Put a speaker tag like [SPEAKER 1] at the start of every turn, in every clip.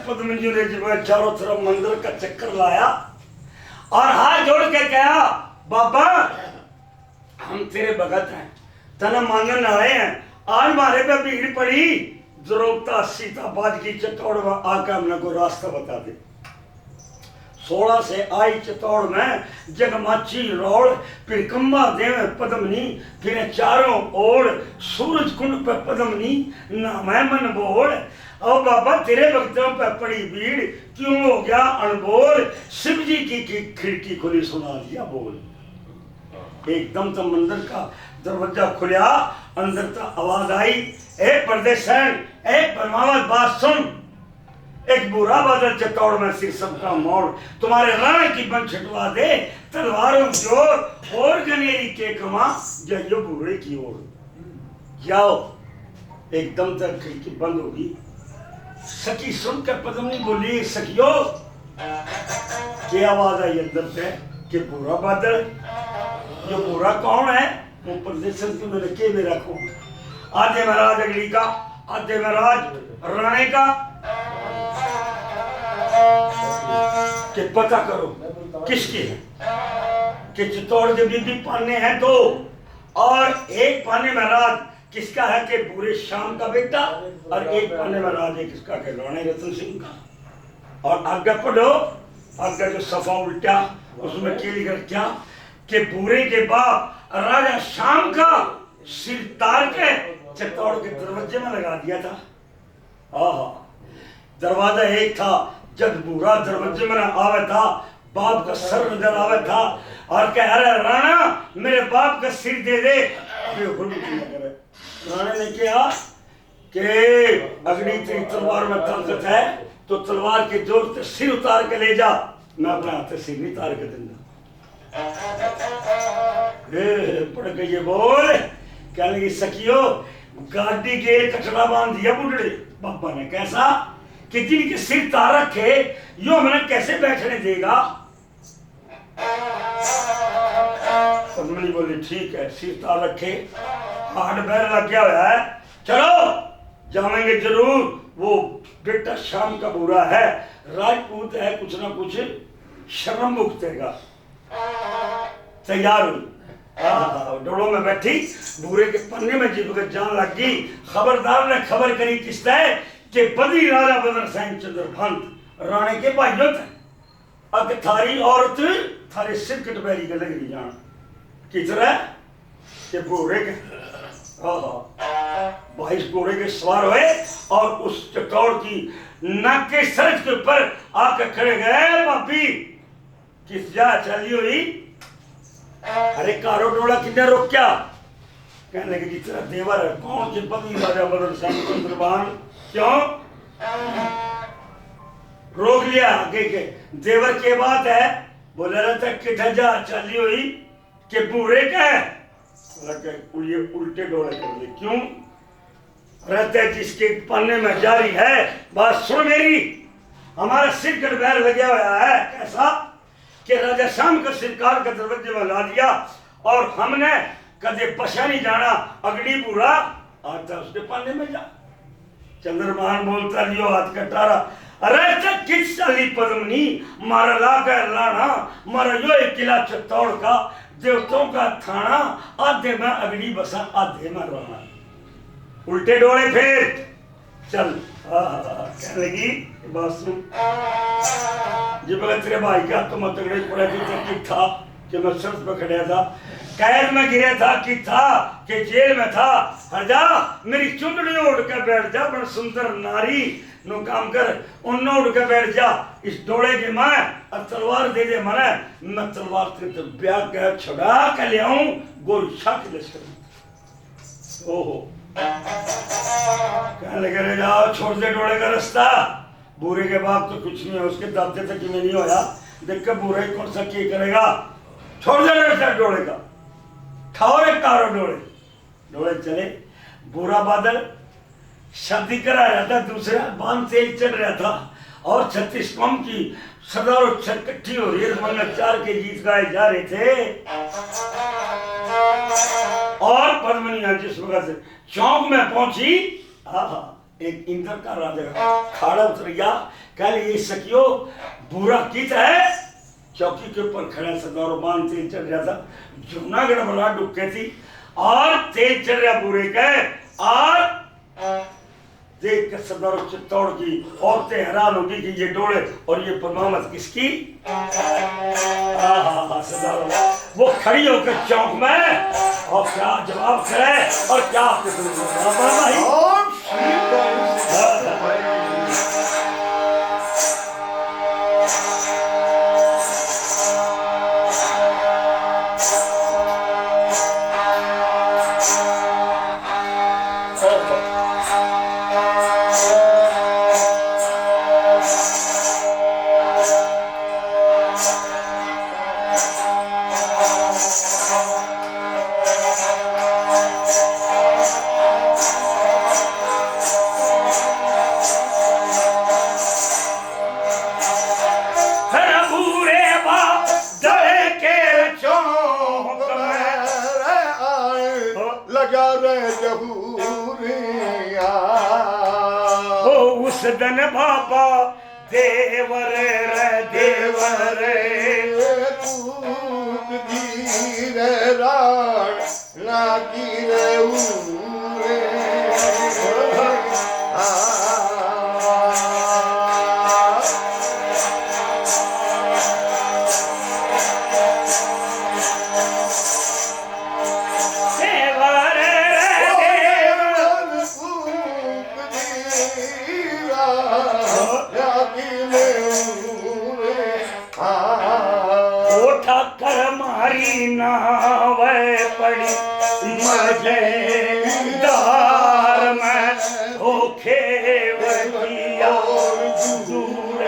[SPEAKER 1] पद्मजू ने जी मैं चारों तरफ मंदिर का चक्कर लाया और हाथ जोड़ के कहा, बाबा हम तेरे भगत हैं, तना मांगन आए हैं, आज हमारे पे भीड़ पड़ी, जरूरता सीताबाद की चित्तौड़ में आकर हमने को रास्ता बता दे। 16 से आई चित्तौड़ में जगमाची रोड, फिर कंबा देव पद्मनी, फिर चारों ओर सूरज कुंड पे पद्मनी, नामै मन बोल। और बाबा तेरे भक्तों पे पड़ी भीड़, क्यों हो गया अनबोल, शिव जी की खिड़की खुली सुना दिया बोल। एकदम तो मंदिर का दरवाजा खुला, अंदर तो आवाज आई, ए परदेशन, ए परमावत बात सुन, एक बुरा बादल चित्तौड़ में शीर्षक का मोड़, तुम्हारे रण की बन छिटवा दे, तलवारों जोर और गनेरी के कमा जइयो बुरे की ओर। जाओ। एकदम तक खिड़की बंद होगी। सखी सुनकर पद्मनी बोली, सखियो क्या आवाज आई अंदर से कि बुरा बादल, ये बुरा कौन है? वो प्रदेशन की मैंने के मेरा कौन? आधे महाराज अगली का, आधे महाराज राणे का, कि पता करो किसके है। कि चित्तौड़ के बीबी पाने हैं दो, और एक पाने महाराज किसका है कि पूरे शाम का बेटा, और एक पाने महाराज है किसका कि राणे रतन सिंह का। और आगे पढ़ो, आगे जो सफा उल्टा उसमें क्या लिखा, क्या कि बूरे के बाप राजा शाम का सिर तार के चित्तौड़ के दरवाजे में लगा दिया था। दरवाजा एक था, जब बूरा दरवाजे में आवे था बाप का सर नजर आवे था और कह रहा राणा मेरे बाप का सिर दे दे। राणा ने कहा कि अग्नि तेरी तलवार में ताकत है तो तलवार के जोर से सिर उतार के ले जा, मैं अपने हाथ से सिर नहीं उतार के दूंगा। पड़ गई ये बोल, कहने लगी सखियो गाड़ी के कचरा बांध दिया बुढ़े बाबा ने, कैसा कि जिनके सिर तार रखे यो हमें कैसे बैठने देगा। पद्मनी बोली ठीक है, सिर तार रखे, हाथ पैर लग गया हुआ है, चलो जाएंगे जरूर। वो बेटा शाम का बुरा है, राजपूत है, कुछ ना कुछ शर्म भुगतेगा। तैयार हुई, डोलों में बैठी, बूरे के पन्ने में जीव जान लग गई। खबरदार ने खबर करी किसता है कि बदी राजा बदर सैन चंद्रभंत राणे के भाइयों थे। अब थारी औरत थारे सिर कट बैरी के लग रही जान किस तरह के बूरे के भाई घोड़े के सवार हुए और उस चटौड़ की नाक के सड़क के ऊपर आकर खड़े गए। भाभी किस जा चली हुई, अरे कारो डोला किन्ने रोक क्या, कहने लगे जिस तरह देवर है कौन के पति राजा बदर सैन चंद्रभान, क्यों रोक लिया आगे के देवर के बात है, बोले रहता किठा जा चली हुई के बूढ़े का है, उल्टे डोले कर ले, क्यों रहते जिसके पन्ने में जारी है। बात सुन मेरी, हमारा सिर कटबैर लगा हुआ है, कैसा कि राजा शाम का सिरकार के दरवाजे में ला दिया और हमने कदे पशा नहीं जाना, अगड़ी पूरा आता उसके पन्ने में जा। चंद्रभान बोलता लियो हाथ कटारा, अरे किस चली पद्मनी मारा ला कर लाना, मारा यो एक किला चित्तौड़ का देवतों का थाना, आधे में अगली बसा आधे में रहना, उल्टे डोले फिर चल। कहने लगी बात सुन, जब तेरे भाई का तो मत तगड़े पड़ा कि था कि मैं सड़क पर खड़ा था, कैद में गिरा था कि था कि जेल में था, हजा मेरी चुंदड़ी उड़ के बैठ जा, बड़ सुंदर नारी नो काम कर, उन उड़ के बैठ जा इस डोले के मैं और तलवार दे दे मने, मैं तलवार तेरे तो ब्याह के छुड़ा के ले आऊं गोरछा के लश्कर। ओहो कहने लगे रे जाओ छोड़ दे डोले का रास्ता, बूरे के बाप तो कुछ नहीं है, उसके दादे तक में नहीं होया, देख कर बूरे कौन सा क्या करेगा, छोड़ दे रास्ता डोले का, खाओ रे कारो डोले। डोले चले, बुरा बादल शादी करा रहा था, दूसरा बांध तेल चढ़ रहा था और 36 कौम की सरदारों इकट्ठी हो रही है, मंगल 4 के गीत गाए जा रहे थे और पद्मनिया जिस वक्त चौक में पहुंची, एक इंद्र का राजा खाड़ा उतर गया, कह ये सखियो बुरा कित है, चौकी के ऊपर खड़ा सरदारों बांध तेल चढ़ रहा था, जमुनागढ़ बना डुबके थी और तेल चढ़ रहा बुरे के, और देख कर सरदारों चित्तौड़ की औरतें हैरान होगी कि ये डोले और ये परमामत किसकी। सरदारों वो खड़ी होकर चौक में और क्या जवाब करे और क्या दन बाबा देवर रे देवर
[SPEAKER 2] कूक दी रे राण लागी रे ऊरे
[SPEAKER 1] मारी नाव पड़ी मजेदार में होखे वरिया दूर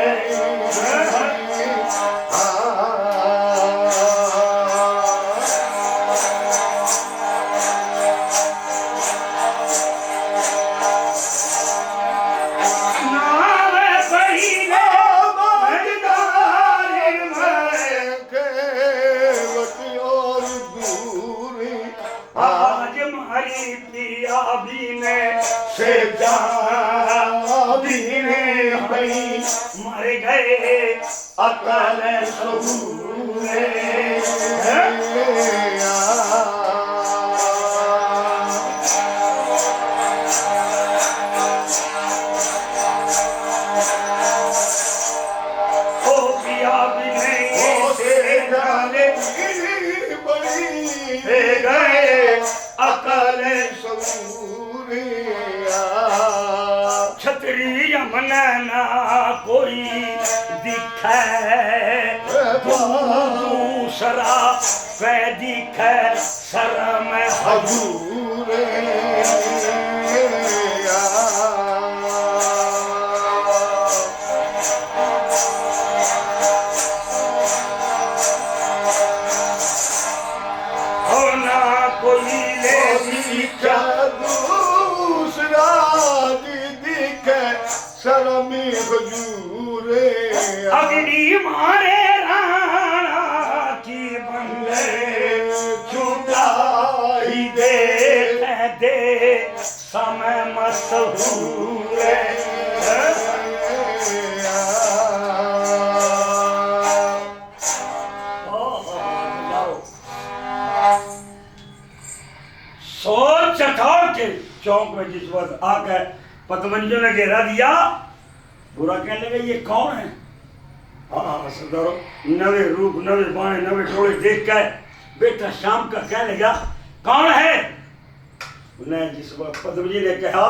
[SPEAKER 1] से मर गए अकल सबूरे ओ पिया भी नहीं से डाले बड़ी गए अकल सबूरे छतरी मन ना कोई दिखे दूसरा कै दिखे शर्म हजूर होना कोई ले दिखा दूसरा दिखे शर्मी हजूरे अगड़ी मारे राणा की बंदे छुटाई दे समय मशहूर सोच था के चौक में जिस वक्त आकर पतवंजों ने घेरा दिया बुरा कहने लगे ये कौन है। हाँ सरदारों नवे रूप नवे बाणे नवे टोले देख कर बेटा शाम का कहने लगा कौन है। उन्हें जिस वक्त पद्मजी ने कहा